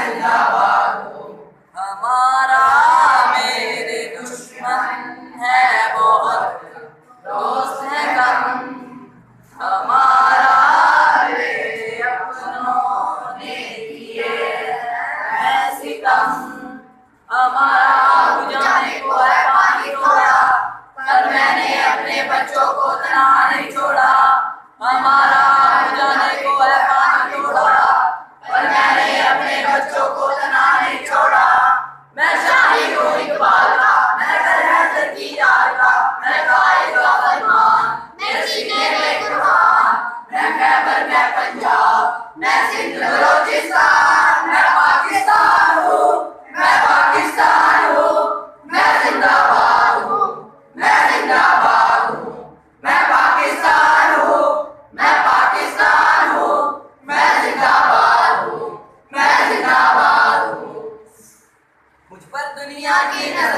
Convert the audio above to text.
जिंदाबाद हूँ। हमारा मेरे दुश्मन है बहुत, दोस्त है कम। हमारा मेरे अपनों ने किए है सितम। हमारा बुझाने को है पानी थोड़ा, पर मैंने अपने बच्चों को तनहा नहीं छोड़ा। हमारा बुझाने को है पानी थोड़ा, पर मैंने अपने बच्चों को तनहा नहीं छोड़ा। मैं शाही हूँ इकबाल का, मैं हैदर की यार का, मैं कायद का फरमान, मैं सीने में कुरान। मैं खैबर, मैं पंजाब, मैं सिंध बलोचिस्तान, मैं पाकिस्तान हूँ, मैं पाकिस्तान हूँ। मैं जिंदाबाद हूँ, मैं जिंदाबाद हूँ। मैं पाकिस्तान हूँ, मैं पाकिस्तान हूँ। मैं जिंदाबाद हूँ, मैं जिंदाबाद हूँ। मुझ पर दुनिया की नजर